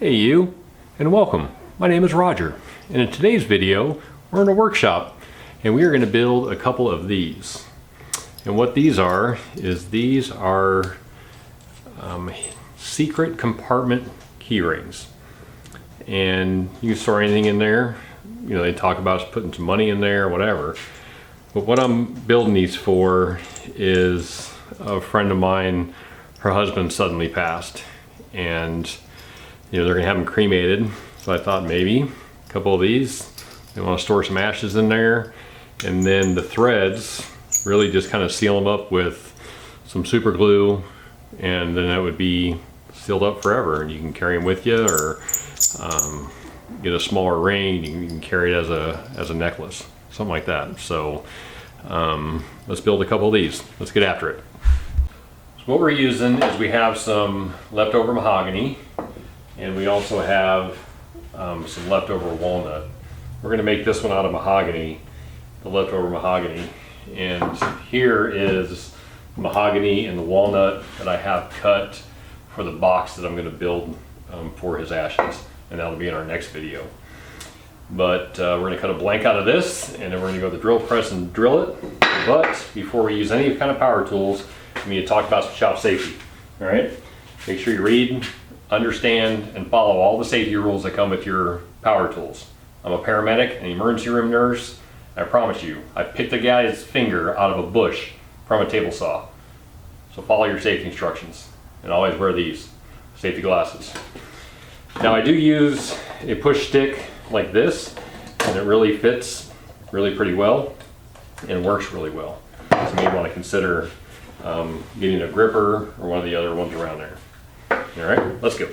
Hey you, and welcome. My name is Roger, and in today's video we're in a workshop and we are going to build a couple of these. And what these are is these are secret compartment key rings, and you can store anything in there. You know, they talk about putting some money in there or whatever, but what I'm building these for is a friend of mine, her husband suddenly passed, and you know, they're gonna have them cremated. So I thought maybe a couple of these, they want to store some ashes in there, and then the threads really just kind of seal them up with some super glue, and then that would be sealed up forever, and you can carry them with you, or get a smaller ring, you can carry it as a necklace, something like that. So let's build a couple of these. Let's get after it. So what we're using is we have some leftover mahogany, and we also have some leftover walnut. We're going to make this one out of mahogany, the leftover mahogany. And here is mahogany and the walnut that I have cut for the box that I'm going to build for his ashes. And that'll be in our next video. But we're going to cut a blank out of this, and then we're going to go to the drill press and drill it. But before we use any kind of power tools, we need to talk about some shop safety. All right? Make sure you read, understand, and follow all the safety rules that come with your power tools. I'm a paramedic and emergency room nurse. I promise you, I picked a guy's finger out of a bush from a table saw. So follow your safety instructions, and always wear these safety glasses. Now I do use a push stick like this, and it really fits really pretty well and works really well. So you may want to consider getting a gripper or one of the other ones around there. All right, let's go.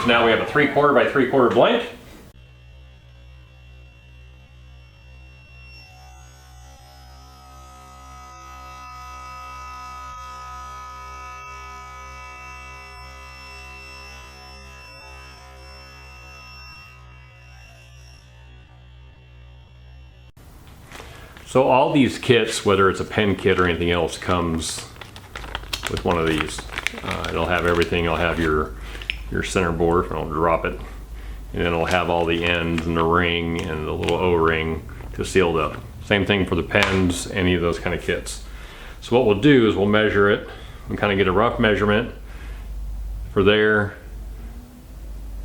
So now we have a 3/4 by 3/4 blank. So all these kits, whether it's a pen kit or anything else, comes with one of these. It'll have everything. It'll have your center board, I'll drop it, and then it'll have all the ends and the ring and the little O-ring to seal it up. Same thing for the pens, any of those kind of kits. So what we'll do is we'll measure it and kind of get a rough measurement for there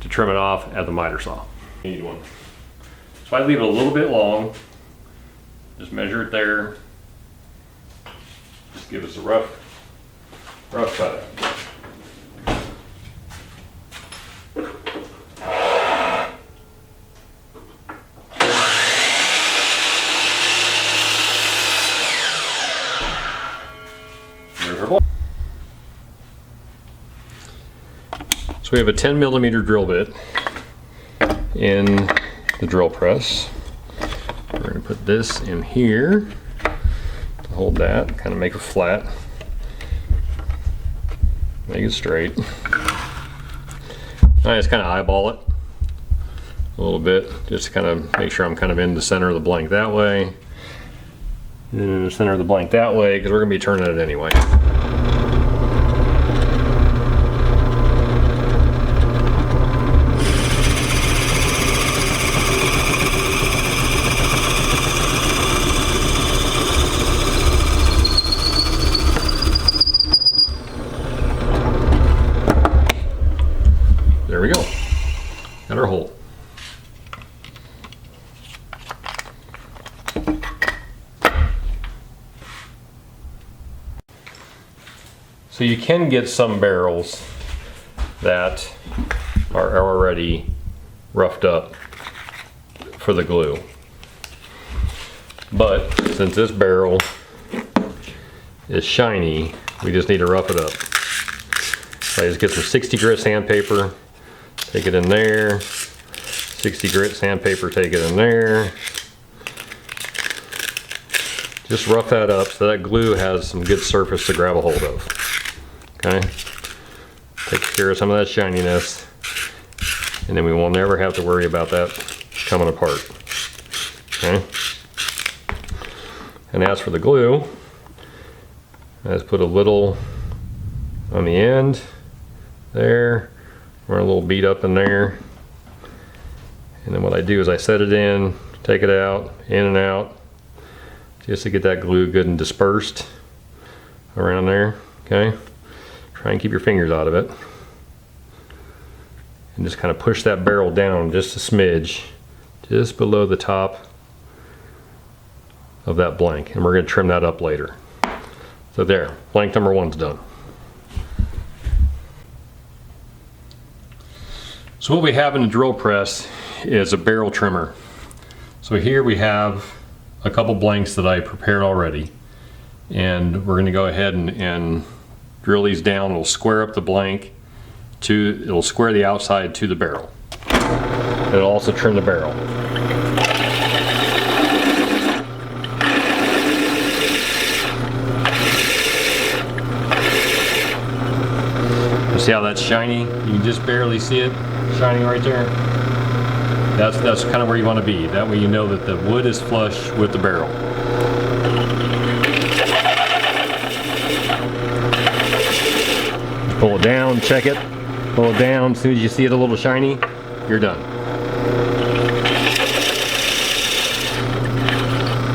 to trim it off at the miter saw. You need one. So I leave it a little bit long. Just measure it there. Just give us a rough cut. So we have a 10mm drill bit in the drill press. We're going to put this in here to hold that, kind of make it flat, make it straight. I just kind of eyeball it a little bit, just to kind of make sure I'm kind of in the center of the blank that way, and then in the center of the blank that way, because we're going to be turning it anyway. There we go, got our hole. So you can get some barrels that are already roughed up for the glue. But since this barrel is shiny, we just need to rough it up. So I just get some 60 grit sandpaper, take it in there, 60 grit sandpaper, take it in there. Just rough that up so that glue has some good surface to grab a hold of. Okay? Take care of some of that shininess, and then we will never have to worry about that coming apart. Okay? And as for the glue, I just put a little on the end there, or a little bead up in there. And then what I do is I set it in, take it out, in and out, just to get that glue good and dispersed around there. Okay? Try and keep your fingers out of it. And just kind of push that barrel down just a smidge, just below the top of that blank. And we're going to trim that up later. So there, blank number 1's done. So what we have in the drill press is a barrel trimmer. So here we have a couple blanks that I prepared already. And we're going to go ahead and drill these down. It'll square up the blank it'll square the outside to the barrel. It'll also trim the barrel. You see how that's shiny? You can just barely see it shining right there. That's kind of where you want to be. That way you know that the wood is flush with the barrel. Just pull it down, check it. Pull it down. As soon as you see it a little shiny, you're done.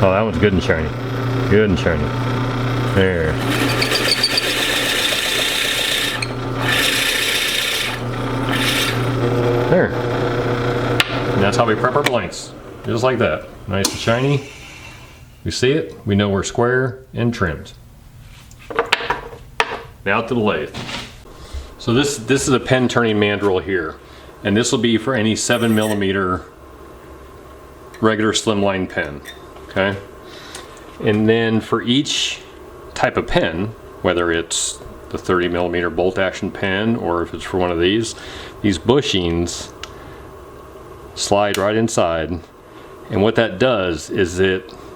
Oh, that one's good and shiny. Good and shiny. There. There. And that's how we prep our blanks. Just like that. Nice and shiny. We see it, we know we're square and trimmed. Now to the lathe. So this is a pen turning mandrel here. And this will be for any 7mm regular slimline pen. Okay? And then for each type of pen, whether it's the 30mm bolt action pen or if it's for one of these bushings slide right inside. And what that does is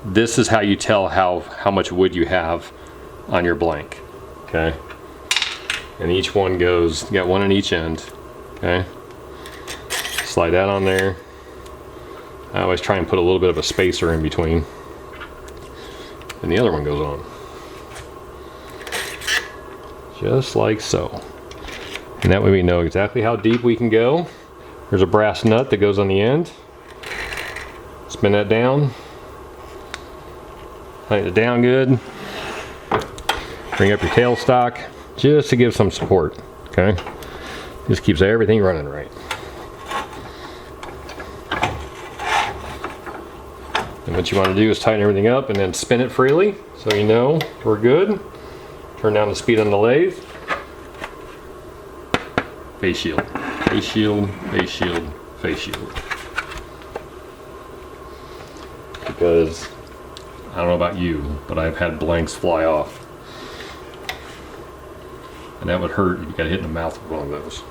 this is how you tell how much wood you have on your blank. Okay? And each one goes, you got one on each end. Okay? Slide that on there. I always try and put a little bit of a spacer in between. And the other one goes on. Just like so. And that way we know exactly how deep we can go. There's a brass nut that goes on the end. Spin that down. Tighten it down good. Bring up your tailstock just to give some support. Okay? Just keeps everything running right. And what you want to do is tighten everything up and then spin it freely so you know we're good. Turn down the speed on the lathe. Face shield. Face shield, face shield, face shield. Because I don't know about you, but I've had blanks fly off. And that would hurt if you got hit in the mouth with one of those.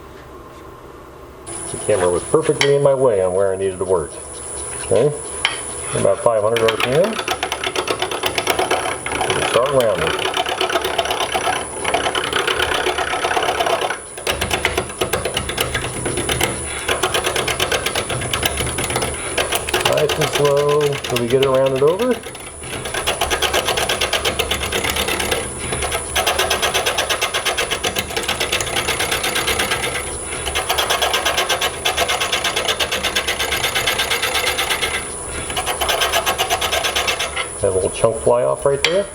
The camera was perfectly in my way on where I needed to work. Okay? About 500 RPM. Start rounding. Nice and slow till we get it rounded over. That little chunk fly off right there.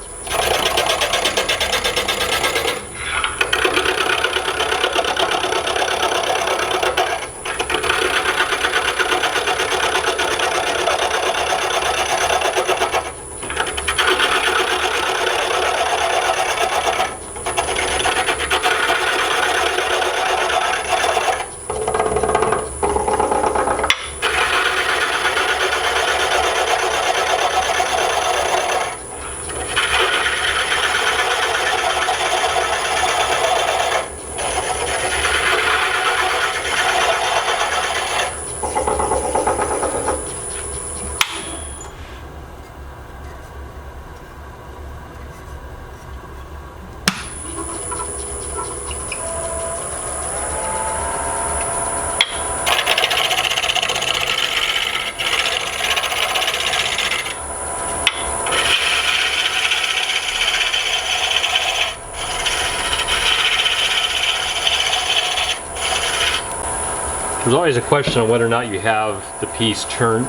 There's always a question on whether or not you have the piece turned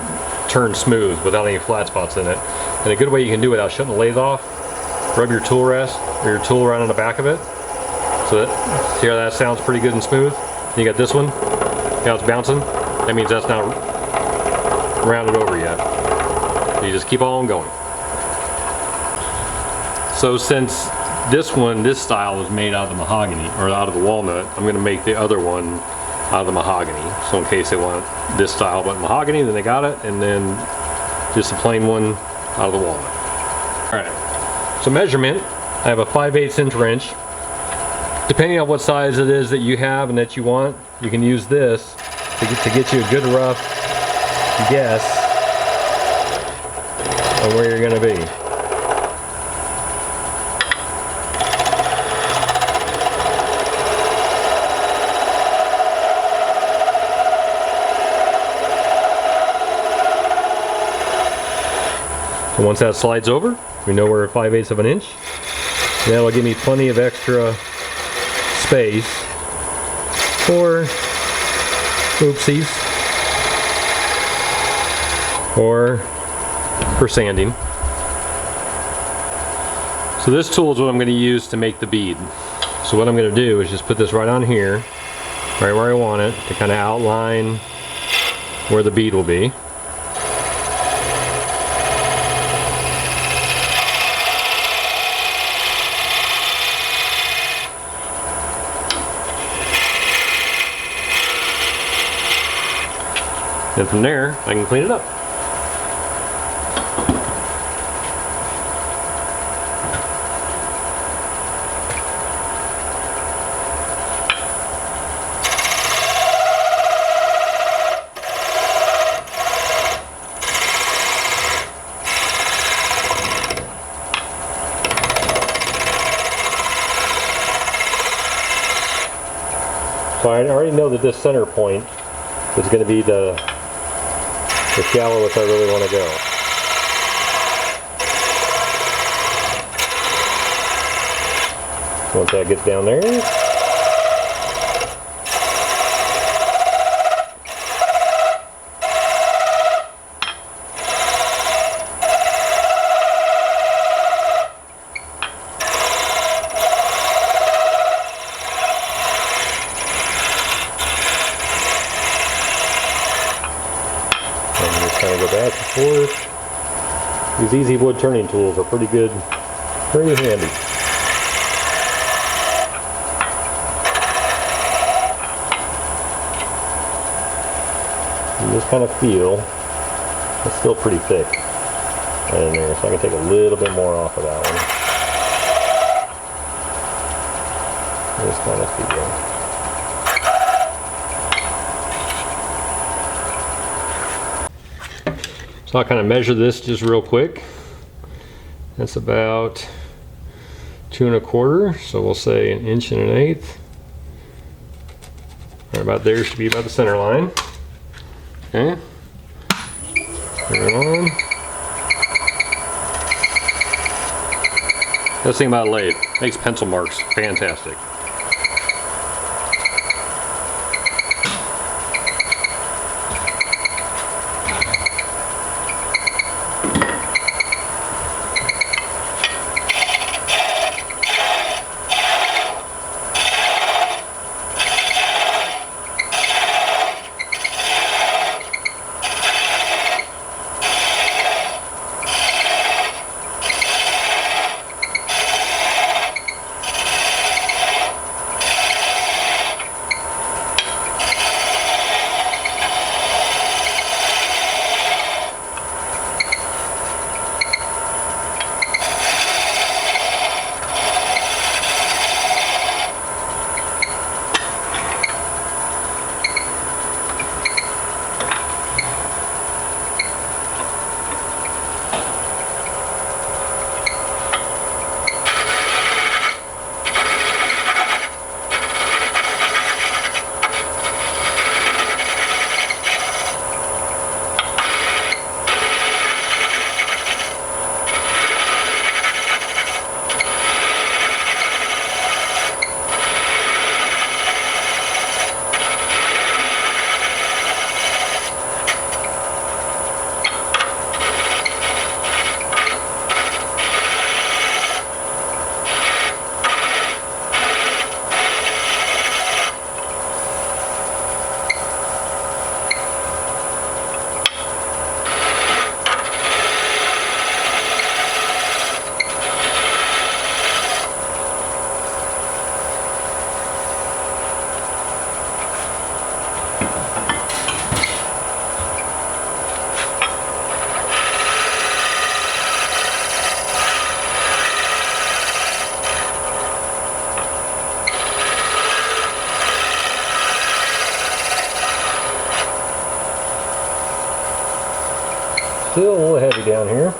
smooth without any flat spots in it. And a good way you can do it without shutting the lathe off, rub your tool rest or your tool around on the back of it. So that, see how that sounds pretty good and smooth? You got this one, now it's bouncing. That means that's not rounded over yet. So you just keep on going. So since this style was made out of the mahogany, or out of the walnut, I'm going to make the other one out of the mahogany. So in case they want this style but mahogany, then they got it, and then just a plain one out of the walnut. Alright, so measurement, I have a 5/8 inch wrench. Depending on what size it is that you have and that you want, you can use this to get you a good rough guess on where you're going to be. So once that slides over, we know we're at 5/8 of an inch. That'll give me plenty of extra space for oopsies or for sanding. So this tool is what I'm going to use to make the bead. So what I'm going to do is just put this right on here, right where I want it, to kind of outline where the bead will be. And from there, I can clean it up. So I already know that this center point is going to be the shallowest I really want to go. Once that gets down there, kind of go back and forth. These easy wood turning tools are pretty good, pretty handy. You just kind of feel it's still pretty thick right in there, so I can take a little bit more off of that one. Just kind of feel. So I'll kind of measure this just real quick. That's about 2 1/4, so we'll say 1 1/8 inches. Right about there should be about the center line. Okay. Turn it on. That's the thing about a lathe, makes pencil marks fantastic. Still a little heavy down here.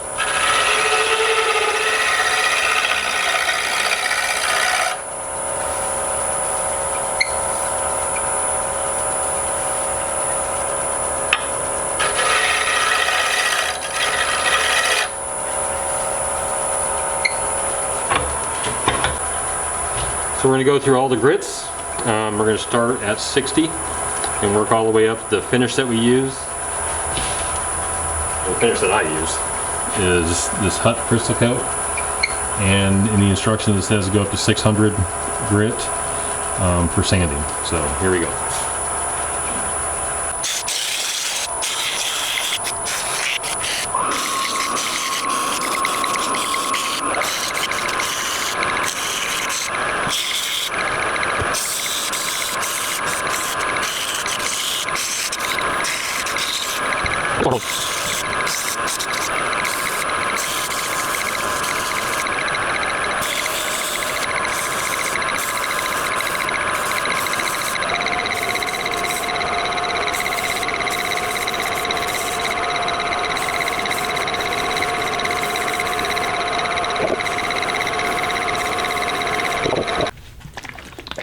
So we're going to go through all the grits. We're going to start at 60 and work all the way up. The finish that we use, the finish that I use, is this Hut Crystal Coat. And in the instructions it says go up to 600 grit for sanding. So here we go.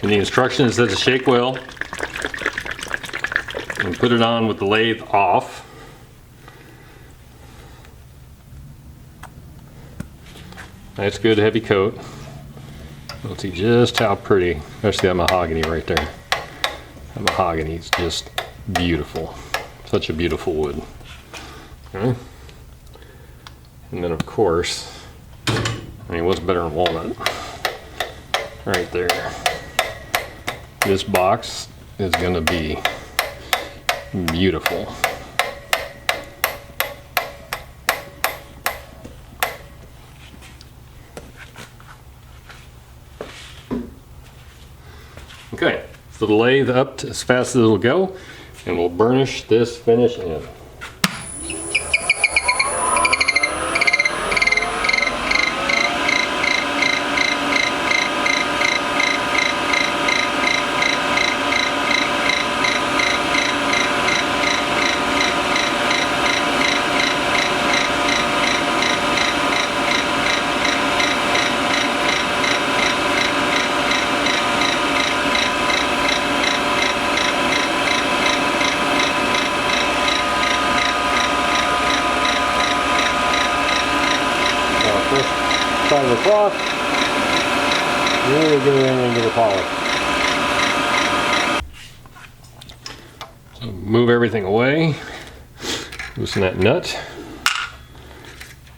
In the instructions it says to shake well and put it on with the lathe off. Nice good heavy coat. Let's see just how pretty, especially that mahogany right there. That mahogany is just beautiful. Such a beautiful wood. Okay. And then of course, I mean, what's better than walnut? Right there. This box is gonna be beautiful. Okay, so the lathe up as fast as it'll go, and we'll burnish this finish in. Side of the cloth, really get it into the polish. So move everything away, loosen that nut,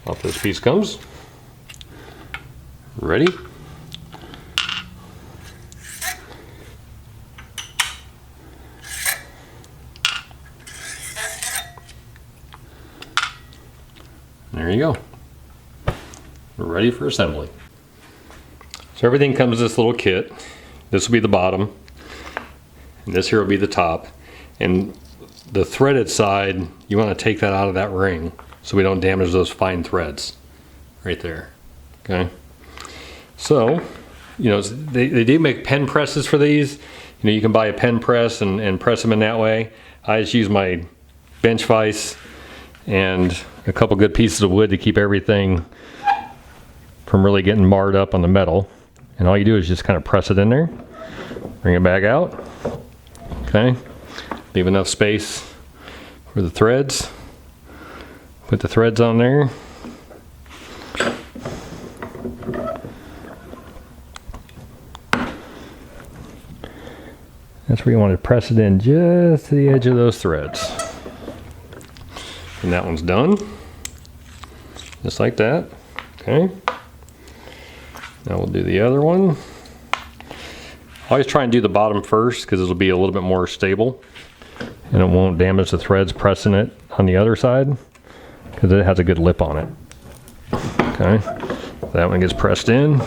off this piece comes. Ready? There you go. We're ready for assembly. So everything comes in this little kit. This will be the bottom, and this here will be the top. And the threaded side, you want to take that out of that ring so we don't damage those fine threads right there. Okay. So, you know, they do make pen presses for these. You know, you can buy a pen press and press them in that way. I just use my bench vise and a couple good pieces of wood to keep everything from really getting marred up on the metal. And all you do is just kind of press it in there, bring it back out. Okay, leave enough space for the threads. Put the threads on there. That's where you want to press it in, just to the edge of those threads. And that one's done, just like that. Okay. Now we'll do the other one. I always try and do the bottom first because it'll be a little bit more stable and it won't damage the threads pressing it on the other side because it has a good lip on it. Okay, that one gets pressed in.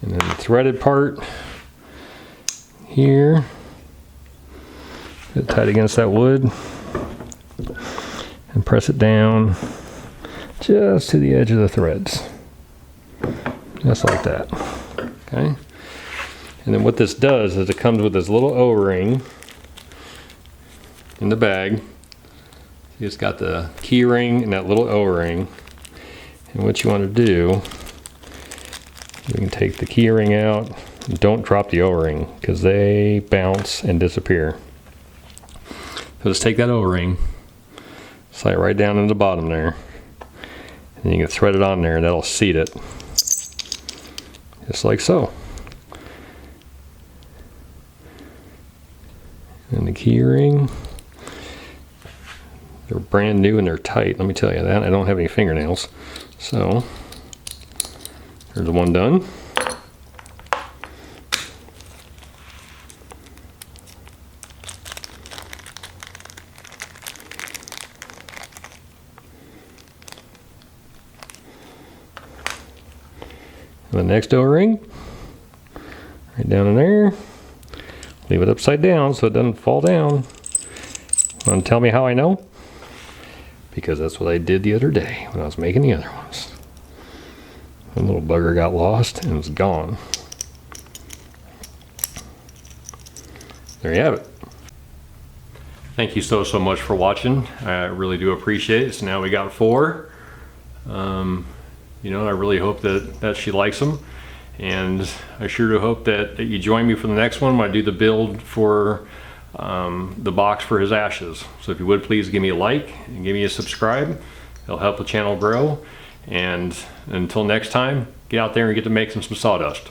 And then the threaded part here, get it tight against that wood and press it down just to the edge of the threads, just like that. Okay, and then what this does is it comes with this little O-ring, in the bag. It's got the key ring and that little O-ring. And what you want to do, you can take the key ring out. Don't drop the O-ring because they bounce and disappear. So just take that O-ring, slide it right down in the bottom there, and you can thread it on there and that'll seat it. Just like so. And the key ring, they're brand new and they're tight. Let me tell you that. I don't have any fingernails. So, there's one done. The next O-ring, right down in there. Leave it upside down so it doesn't fall down. Want to tell me how I know? Because that's what I did the other day when I was making the other ones. The little bugger got lost and it's gone. There you have it. Thank you so much for watching. I really do appreciate it. So now we got 4. You know, I really hope that she likes them, and I sure do hope that you join me for the next one when I do the build for the box for his ashes. So if you would, please give me a like and give me a subscribe. It'll help the channel grow. And until next time, get out there and get to make some sawdust.